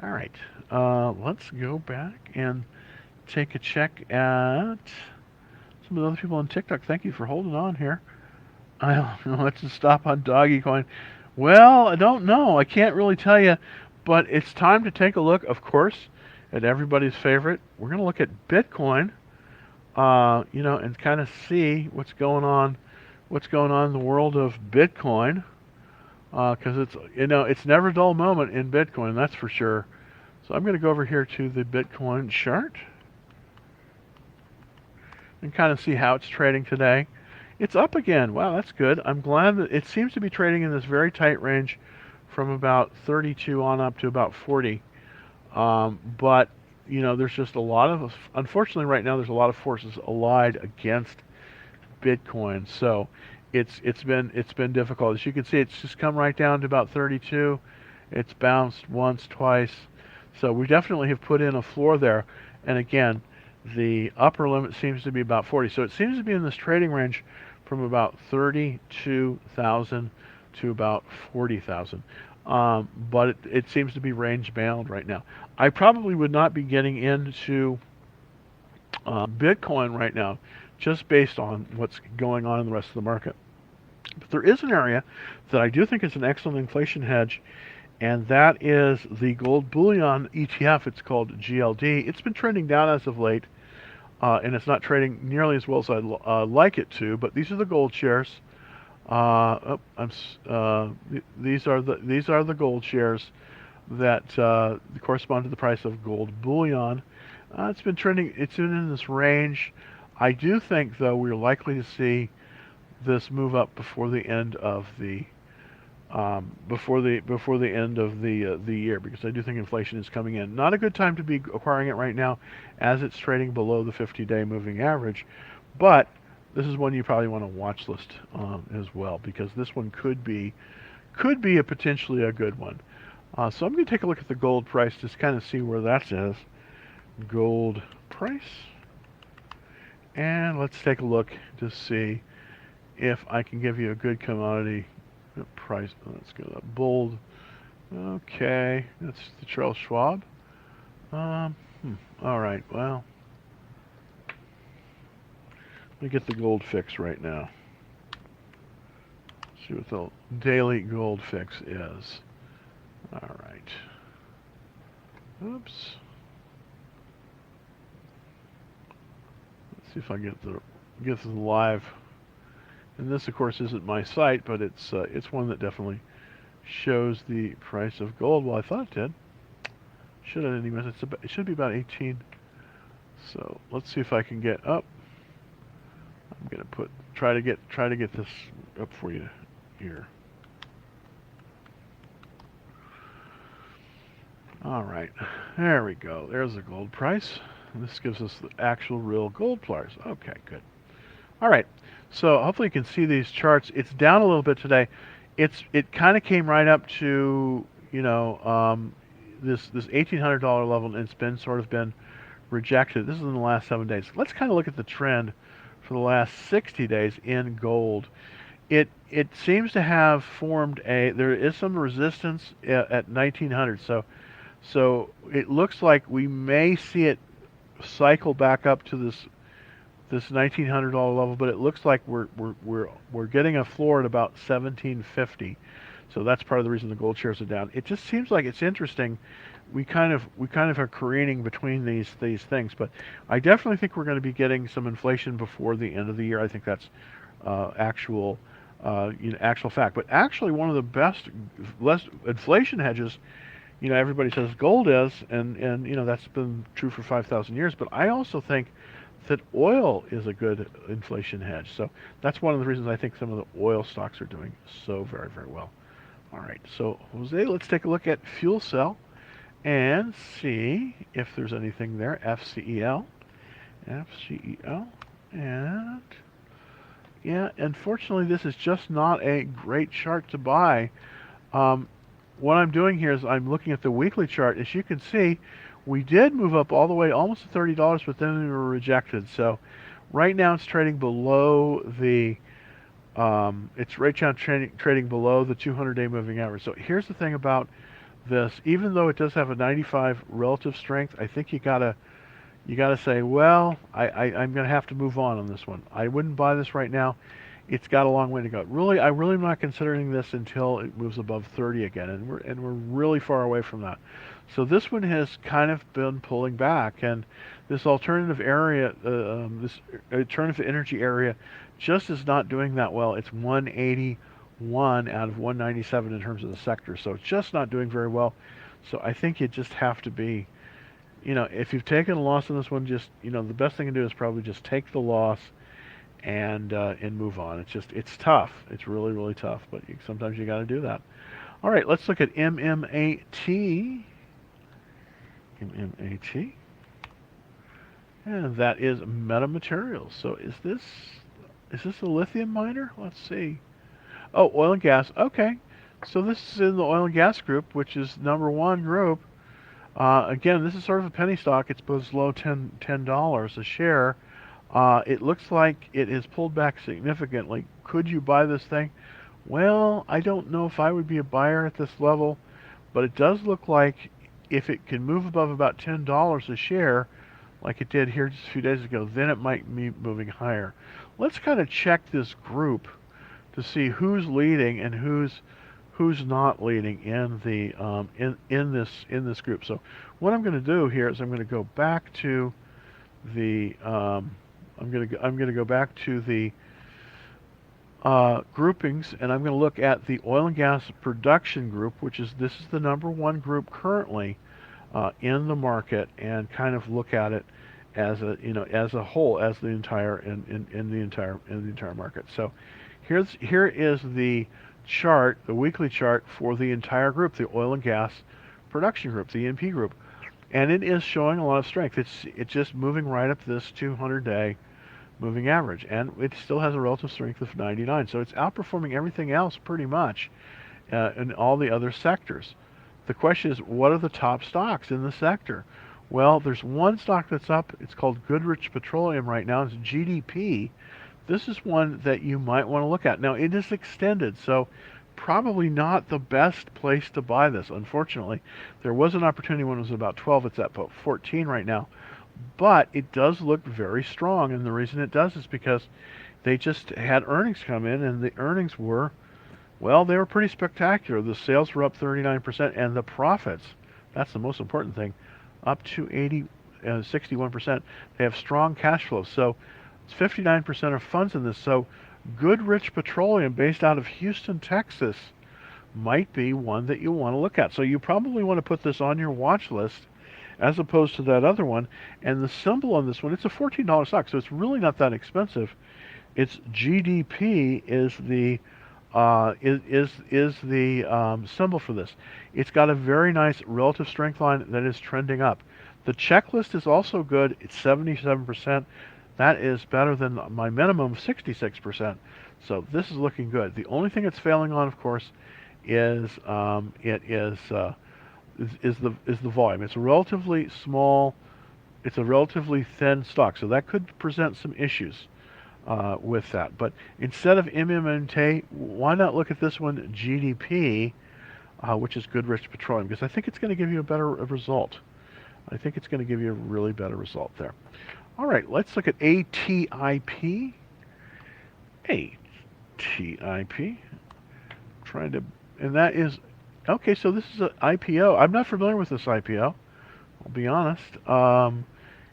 All right, let's go back and take a check at some of the other people on TikTok. Thank you for holding on here. Let's just stop on Doggy Coin. Well, I don't know. I can't really tell you, but it's time to take a look, of course, at everybody's favorite. We're going to look at Bitcoin, and kind of see what's going on in the world of Bitcoin, because it's never a dull moment in Bitcoin, that's for sure. So I'm going to go over here to the Bitcoin chart. and kind of see how it's trading today. It's up again. Wow, that's good. I'm glad that it seems to be trading in this very tight range from about 32 on up to about 40. But there's just a lot of, unfortunately, right now there's a lot of forces allied against Bitcoin. So it's been difficult. As you can see, it's just come right down to about 32. It's bounced once, twice. So we definitely have put in a floor there. And again, the upper limit seems to be about 40. So it seems to be in this trading range from about 32,000 to about 40,000. But it seems to be range bound right now. I probably would not be getting into Bitcoin right now, just based on what's going on in the rest of the market. But there is an area that I do think is an excellent inflation hedge, and that is the gold bullion ETF. It's called GLD. It's been trending down as of late, and it's not trading nearly as well as I'd like it to. But these are the gold shares. These are the gold shares that correspond to the price of gold bullion. It's been trending. It's been in this range. I do think, though, we're likely to see this move up before the end of the end of the year, because I do think inflation is coming in. Not a good time to be acquiring it right now, as it's trading below the 50-day moving average, but this is one you probably want to watch list as well, because this one could be potentially a good one. So I'm going to take a look at the gold price, just kind of see where that is. Gold price, and let's take a look to see if I can give you a good commodity price. Let's go to bold. Okay, that's the Charles Schwab. All right, well, let me get the gold fix right now. See what the daily gold fix is. All right. Oops. Let's see if I get the live. And this, of course, isn't my site, but it's one that definitely shows the price of gold. Well, I thought it did. Should have anyways. It should be about 18. So let's see if I can get up. I'm gonna try to get this up for you here. All right, there we go. There's the gold price. And this gives us the actual real gold price. Okay, good. All right, so hopefully you can see these charts. It's down a little bit today. It kind of came right up to this $1,800 level, and it's been sort of been rejected. This is in the last 7 days. Let's kind of look at the trend for the last 60 days in gold. It seems to have formed there is some resistance at 1900. So it looks like we may see it cycle back up to this $1,900 level, but it looks like we're getting a floor at about 1750. So that's part of the reason the gold shares are down. It just seems like it's interesting. We kind of are careening between these things, but I definitely think we're going to be getting some inflation before the end of the year. I think that's actual fact. But actually, one of the less inflation hedges, everybody says gold is, and that's been true for 5,000 years. But I also think that oil is a good inflation hedge. So that's one of the reasons I think some of the oil stocks are doing so very, very well. All right, so Jose, let's take a look at fuel cell and see if there's anything there. FCEL, and yeah, unfortunately, this is just not a great chart to buy. What I'm doing here is I'm looking at the weekly chart. As you can see, we did move up all the way almost to $30, but then we were rejected. So right now it's trading below the trading below the 200-day moving average. So here's the thing about this: even though it does have a 95 relative strength, I think you gotta say, well, I'm gonna have to move on this one. I wouldn't buy this right now. It's got a long way to go. I really am not considering this until it moves above 30 again, and we're really far away from that. So this one has kind of been pulling back, and this alternative area, this alternative energy area, just is not doing that well. It's 181 out of 197 in terms of the sector, so it's just not doing very well. So I think you just have to be if you've taken a loss on this one, just the best thing to do is probably just take the loss and move on. It's tough. It's really really tough, but sometimes you got to do that. All right, let's look at MMAT. MMAT, and that is Metamaterials. So is this a lithium miner? Let's see. Oh, oil and gas. Okay, so this is in the oil and gas group, which is number one group. Again, this is sort of a penny stock. It's below $10 a share. It looks like it has pulled back significantly. Could you buy this thing? Well, I don't know if I would be a buyer at this level, but it does look like if it can move above about $10 a share, like it did here just a few days ago, then it might be moving higher. Let's kind of check this group to see who's leading and who's not leading in the in this group. So what I'm going to do here is I'm going to go back to the I'm going to go back to the groupings, and I'm going to look at the oil and gas production group, this is the number one group currently in the market, and kind of look at it as as a whole, as the entire in the entire market. So here is the chart, the weekly chart for the entire group, the oil and gas production group, the E&P group, and it is showing a lot of strength. It's just moving right up this 200-day moving average, and it still has a relative strength of 99. So it's outperforming everything else pretty much in all the other sectors. The question is, what are the top stocks in the sector? Well, there's one stock that's up. It's called Goodrich Petroleum right now. It's GDP. This is one that you might want to look at. Now, it is extended, so probably not the best place to buy this, unfortunately. There was an opportunity when it was about 12. It's at about 14 right now. But it does look very strong, and the reason it does is because they just had earnings come in, and the earnings were, well, they were pretty spectacular. The sales were up 39%, and the profits, that's the most important thing, up to 61%. They have strong cash flow. So it's 59% of funds in this. So Goodrich Petroleum, based out of Houston, Texas, might be one that you want to look at. So you probably want to put this on your watch list as opposed to that other one. And the symbol on this one, it's a $14 stock, so it's really not that expensive. Its GDP is the symbol for this. It's got a very nice relative strength line that is trending up. The checklist is also good. It's 77%. That is better than my minimum of 66%. So this is looking good. The only thing it's failing on, of course, is the volume. It's a relatively small, it's a relatively thin stock, so that could present some issues with that. But instead of MMNT, why not look at this one, GDP, which is Goodrich Petroleum, because I think it's going to give you a better result. I think it's going to give you a really better result there. All right, let's look at ATIP. ATIP. Trying to, and that is, okay, so this is an IPO. I'm not familiar with this IPO, I'll be honest.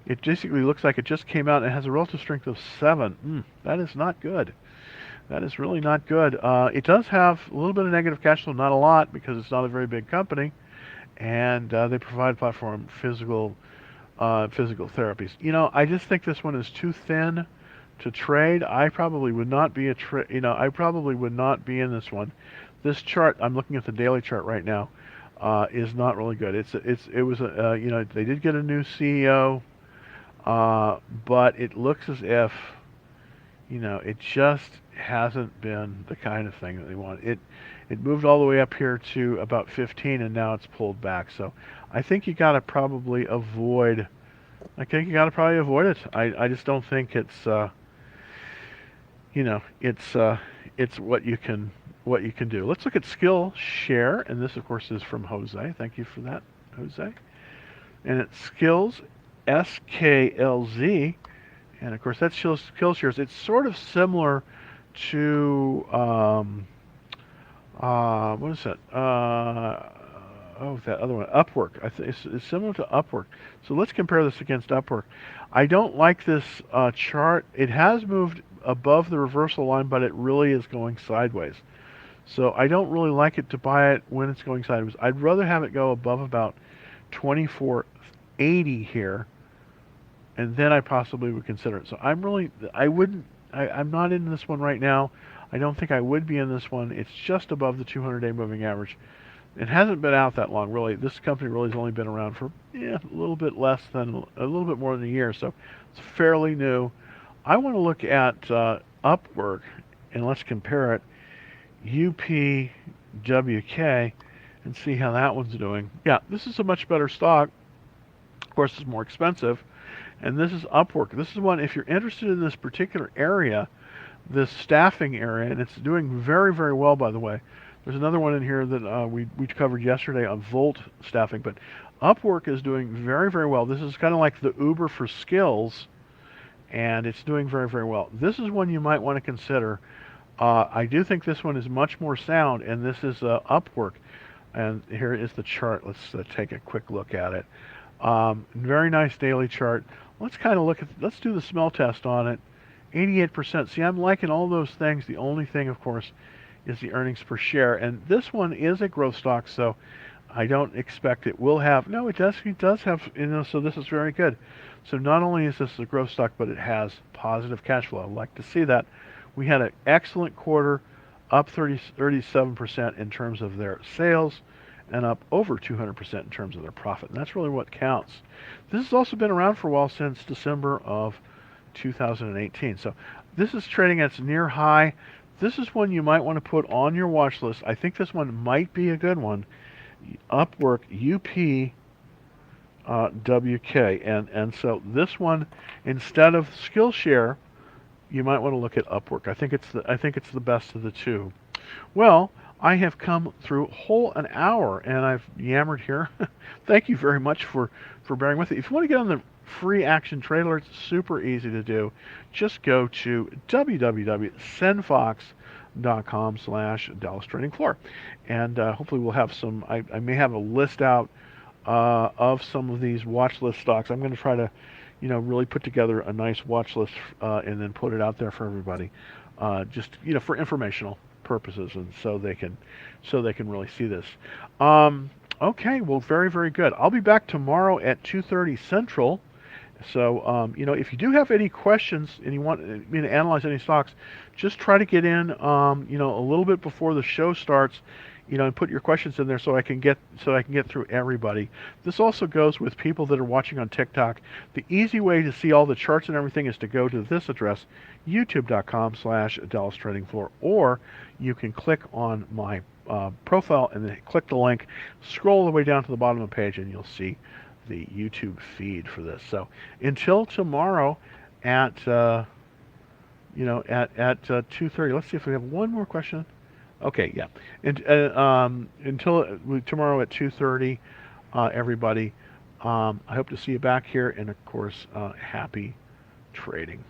It basically looks like it just came out and it has a relative strength of 7. That is not good. That is really not good. It does have a little bit of negative cash flow, not a lot, because it's not a very big company, and they provide platform physical therapies. I just think this one is too thin to trade. I probably would not be I probably would not be in this one. This chart, I'm looking at the daily chart right now, is not really good. It was they did get a new CEO, but it looks as if it just hasn't been the kind of thing that they want. It moved all the way up here to about 15, and now it's pulled back. So I think you got to probably avoid. I think you got to probably avoid it. I just don't think it's it's what you can do. Let's look at Skillshare, and this of course is from Jose. Thank you for that, Jose. And it's Skills, SKLZ, and of course that's Skillshares. It's sort of similar to what is that? That other one, Upwork. I think it's similar to Upwork. So let's compare this against Upwork. I don't like this chart. It has moved above the reversal line, but it really is going sideways. So I don't really like it to buy it when it's going sideways. I'd rather have it go above about 24 80 here, and then I possibly would consider it. So I wouldn't, I'm not in this one right now. I don't think I would be in this one. It's just above the 200-day moving average. It hasn't been out that long, really. This company really has only been around for a little bit a little bit more than a year, so it's fairly new. I want to look at Upwork, and let's compare it, UPWK, and see how that one's doing. Yeah, this is a much better stock. Of course, it's more expensive. And this is Upwork. This is one, if you're interested in this particular area, this staffing area, and it's doing very, very well, by the way. There's another one in here that we covered yesterday on Volt staffing, but Upwork is doing very, very well. This is kind of like the Uber for skills, and it's doing very, very well. This is one you might want to consider. I do think this one is much more sound, and this is Upwork. And here is the chart. Let's take a quick look at it. Very nice daily chart. Let's kind of let's do the smell test on it. 88%. See, I'm liking all those things. The only thing, of course, is the earnings per share. And this one is a growth stock, so I don't expect it will have, no, it does have, so this is very good. So not only is this a growth stock, but it has positive cash flow. I'd like to see that. We had an excellent quarter, up 37% in terms of their sales, and up over 200% in terms of their profit. And that's really what counts. This has also been around for a while, since December of 2018. So this is trading at its near high. This is one you might want to put on your watch list. I think this one might be a good one. Upwork, UPWK. And so this one, instead of Skillshare, you might want to look at Upwork. I think it's the best of the two. Well, I have come through whole an hour, and I've yammered here. Thank you very much for bearing with it. If you want to get on the free action trade alerts, super easy to do. Just go to www.senfox.com/Dallas Trading Floor, and hopefully we'll have some. I may have a list out of some of these watch list stocks. I'm going to try to, really put together a nice watch list and then put it out there for everybody, just for informational purposes, and so they can really see this. Okay, well, very, very good. I'll be back tomorrow at 2:30 Central. So if you do have any questions and you want me to analyze any stocks, just try to get in a little bit before the show starts, and put your questions in there so I can get through everybody. This also goes with people that are watching on TikTok. The easy way to see all the charts and everything is to go to this address, youtube.com/Dallas Trading Floor, or you can click on my profile and then click the link, scroll all the way down to the bottom of the page, and you'll see the YouTube feed for this. So until tomorrow at 2:30. Let's see if we have one more question. Okay, yeah. And until tomorrow at 2:30, everybody. I hope to see you back here, and of course, happy trading.